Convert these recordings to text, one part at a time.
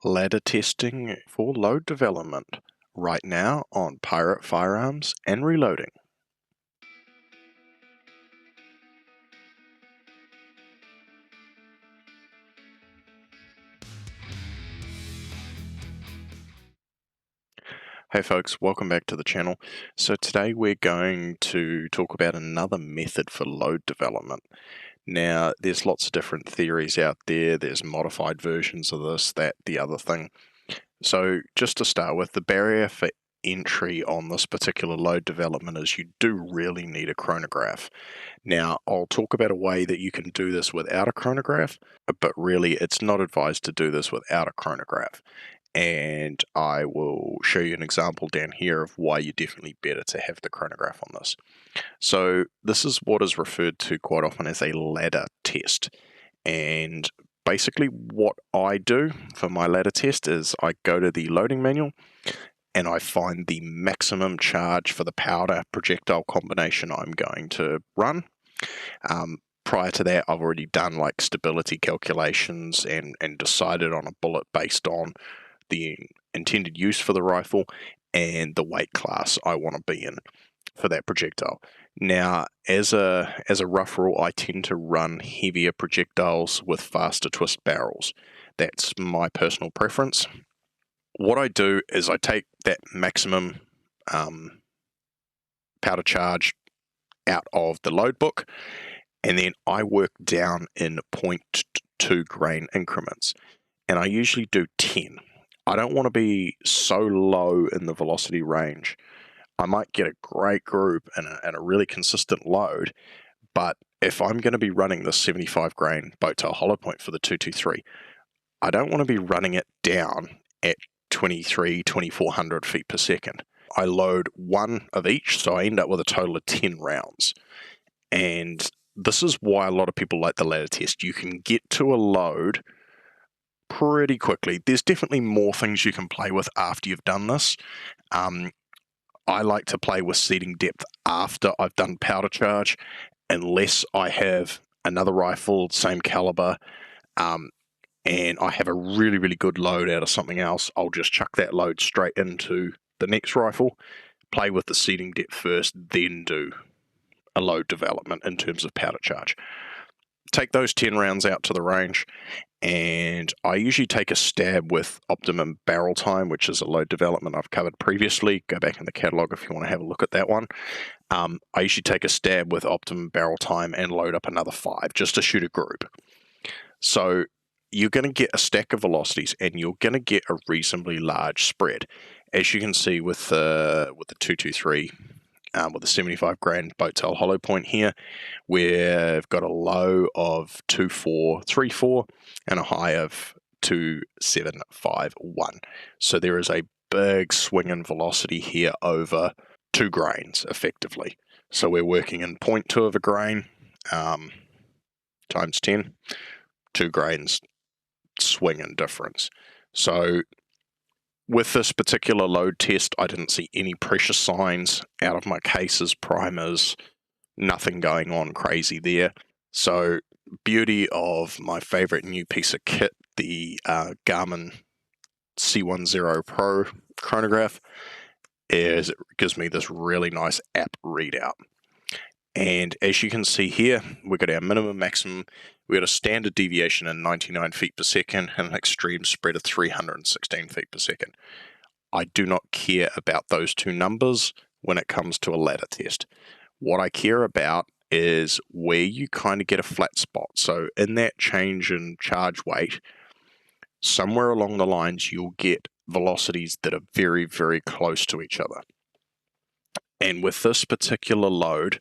ladder testing for load development right now on Firearms and Reloading. Hey folks, welcome back to the channel. So today we're going to talk about another method for load development. Now, there's lots of different theories out there. There's modified versions of this, that, the other thing. So just to start with, the barrier for entry on this particular load development is you do really need a chronograph. Now, I'll talk about a way that you can do this without a chronograph, but really it's not advised to do this without a chronograph. And I will show you an example down here of why you're definitely better to have the chronograph on this. So this is what is referred to quite often as a ladder test. And basically what I do for my ladder test is I go to the loading manual and I find the maximum charge for the powder projectile combination I'm going to run. Prior to that, I've already done like stability calculations and decided on a bullet based on the intended use for the rifle and the weight class I want to be in for that projectile. Now, as a rough rule, I tend to run heavier projectiles with faster twist barrels. That's my personal preference. What I do is I take that maximum powder charge out of the load book, and then I work down in 0.2 grain increments, and I usually do 10. I don't want to be so low in the velocity range. I might get a great group and a really consistent load, but if I'm going to be running the 75 grain boat tail hollow point for the 223, I don't want to be running it down at 2400 feet per second. I load one of each, so I end up with a total of 10 rounds. And this is why a lot of people like the ladder test. You can get to a load pretty quickly. There's definitely more things you can play with after you've done this. I like to play with seating depth after I've done powder charge, unless I have another rifle, same caliber, and I have a really, really good load out of something else. I'll just chuck that load straight into the next rifle, play with the seating depth first, then do a load development in terms of powder charge. Take those 10 rounds out to the range, and I usually take a stab with optimum barrel time, which is a load development I've covered previously. Go back in the catalog if you want to have a look at that one. I usually take a stab with optimum barrel time and load up another 5 just to shoot a group. So you're going to get a stack of velocities, and you're going to get a reasonably large spread. As you can see with the 223, with the 75 grain boat tail hollow point here, we've got a low of 2434 and a high of 2751. So there is a big swing in velocity here over 2 grains effectively. So we're working in 0.2 of a grain times 10, 2 grains swing in difference. So with this particular load test, I didn't see any pressure signs out of my cases, primers, nothing going on crazy there. So beauty of my favorite new piece of kit, the Garmin C10 Pro chronograph, is it gives me this really nice app readout. And as you can see here, we've got our minimum, maximum. We've got a standard deviation of 99 feet per second and an extreme spread of 316 feet per second. I do not care about those two numbers when it comes to a ladder test. What I care about is where you kind of get a flat spot. So in that change in charge weight, somewhere along the lines, you'll get velocities that are very, very close to each other. And with this particular load,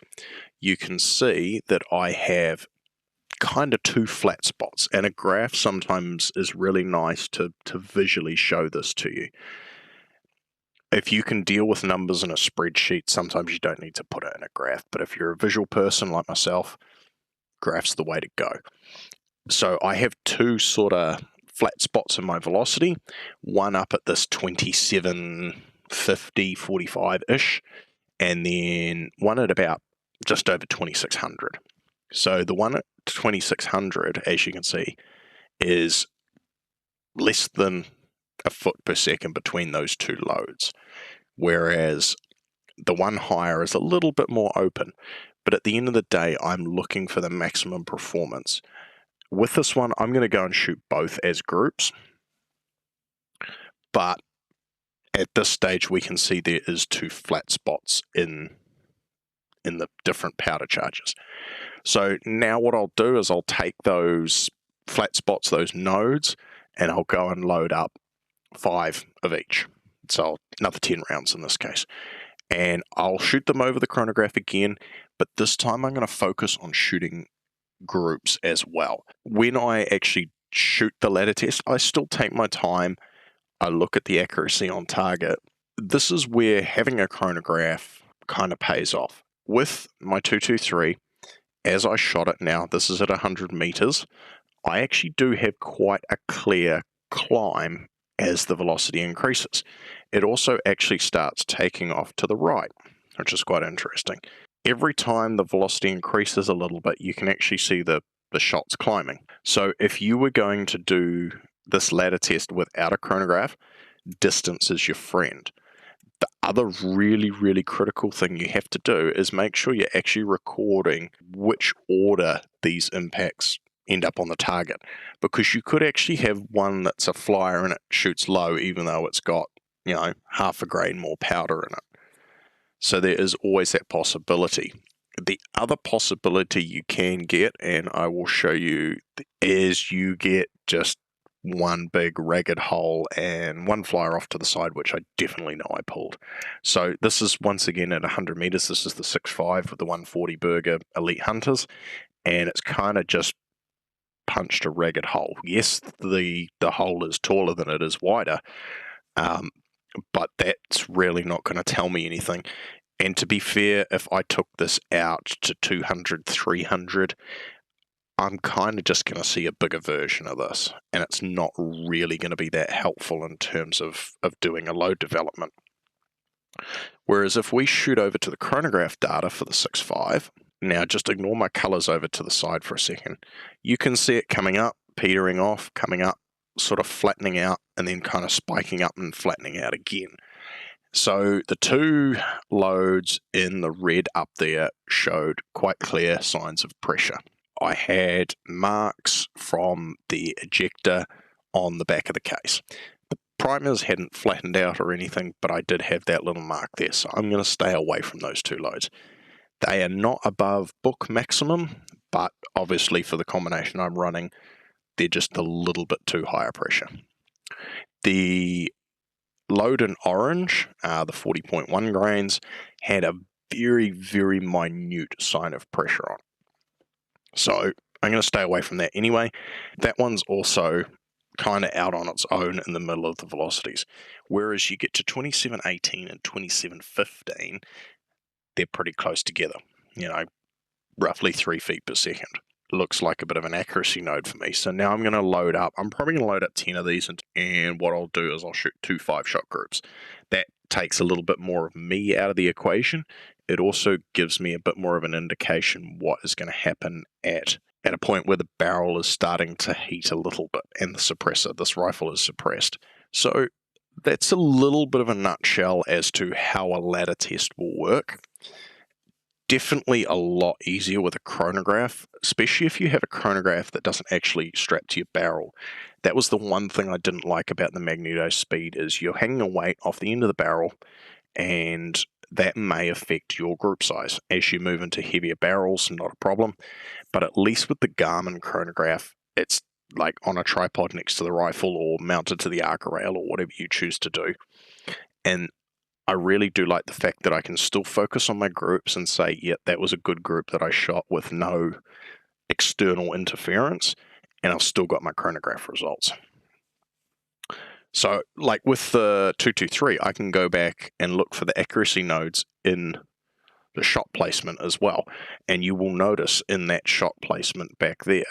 you can see that I have kind of 2 flat spots, and a graph sometimes is really nice to visually show this to you. If you can deal with numbers in a spreadsheet, sometimes you don't need to put it in a graph, but if you're a visual person like myself, graph's the way to go. So I have 2 sort of flat spots in my velocity, one up at this 2750, 45-ish, and then one at about just over 2600. So the one at 2600, as you can see, is less than a foot per second between those two loads, whereas the one higher is a little bit more open. But at the end of the day, I'm looking for the maximum performance. With this one, I'm going to go and shoot both as groups, but at this stage we can see there is two flat spots in the different powder charges. So now what I'll do is I'll take those flat spots, those nodes, and I'll go and load up 5 of each. So another 10 rounds in this case. And I'll shoot them over the chronograph again, but this time I'm going to focus on shooting groups as well. When I actually shoot the ladder test, I still take my time. I look at the accuracy on target. This is where having a chronograph kind of pays off. With my 223, as I shot it now, this is at 100 meters, I actually do have quite a clear climb as the velocity increases. It also actually starts taking off to the right, which is quite interesting. Every time the velocity increases a little bit, you can actually see the shots climbing. So if you were going to do this ladder test without a chronograph, distance is your friend. The other really, really critical thing you have to do is make sure you're actually recording which order these impacts end up on the target, because you could actually have one that's a flyer and it shoots low even though it's got, half a grain more powder in it. So there is always that possibility. The other possibility you can get, and I will show you, is you get just one big ragged hole and one flyer off to the side, which I definitely know I pulled. So this is once again at 100 meters. This is the 6.5 with the 140 Burger Elite Hunters, and it's kind of just punched a ragged hole. Yes, the hole is taller than it is wider, but that's really not going to tell me anything. And to be fair, if I took this out to 200, 300, I'm kind of just going to see a bigger version of this, and it's not really going to be that helpful in terms of doing a load development. Whereas if we shoot over to the chronograph data for the 6.5, now just ignore my colors over to the side for a second, you can see it coming up, petering off, coming up, sort of flattening out, and then kind of spiking up and flattening out again. So the two loads in the red up there showed quite clear signs of pressure. I had marks from the ejector on the back of the case. The primers hadn't flattened out or anything, but I did have that little mark there, so I'm going to stay away from those two loads. They are not above book maximum, but obviously for the combination I'm running, they're just a little bit too high a pressure. The load in orange, the 40.1 grains, had a very, very minute sign of pressure on. So I'm going to stay away from that anyway. That one's also kind of out on its own in the middle of the velocities. Whereas you get to 27.18 and 27.15, they're pretty close together, roughly 3 feet per second. Looks like a bit of an accuracy node for me. So now I'm going to load up. I'm probably going to load up 10 of these, and what I'll do is I'll shoot 2 5-shot groups. That takes a little bit more of me out of the equation. It also gives me a bit more of an indication what is going to happen at a point where the barrel is starting to heat a little bit and the suppressor, this rifle, is suppressed. So that's a little bit of a nutshell as to how a ladder test will work. Definitely a lot easier with a chronograph, especially if you have a chronograph that doesn't actually strap to your barrel. That was the one thing I didn't like about the Magneto Speed, is you're hanging a weight off the end of the barrel, and that may affect your group size. As you move into heavier barrels, not a problem, but at least with the Garmin chronograph, it's like on a tripod next to the rifle or mounted to the arc rail or whatever you choose to do. And I really do like the fact that I can still focus on my groups and say, yeah, that was a good group that I shot with no external interference, and I've still got my chronograph results. So, like with the 223, I can go back and look for the accuracy nodes in the shot placement as well. And you will notice in that shot placement back there,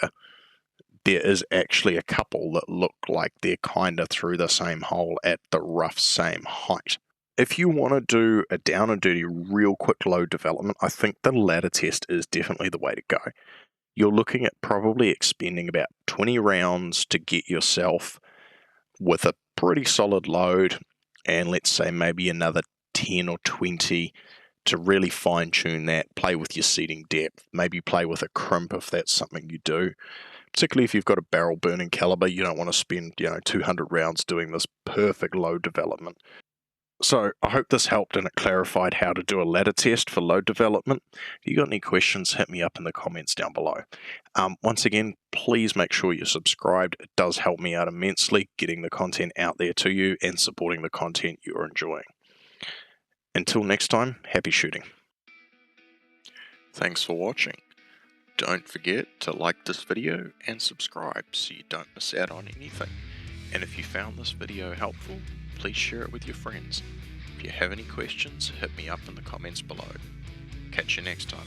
there is actually a couple that look like they're kind of through the same hole at the rough same height. If you want to do a down and dirty, real quick load development, I think the ladder test is definitely the way to go. You're looking at probably expending about 20 rounds to get yourself with a pretty solid load, and let's say maybe another 10 or 20 to really fine tune that, play with your seating depth, maybe play with a crimp if that's something you do. Particularly if you've got a barrel burning caliber, you don't want to spend 200 rounds doing this perfect load development. So I hope this helped and it clarified how to do a ladder test for load development. If you got any questions, hit me up in the comments down below. Once again, please make sure you're subscribed. It does help me out immensely getting the content out there to you and supporting the content you're enjoying. Until next time, happy shooting. Thanks for watching. Don't forget to like this video and subscribe so you don't miss out on anything. And if you found this video helpful, please share it with your friends. If you have any questions, hit me up in the comments below. Catch you next time.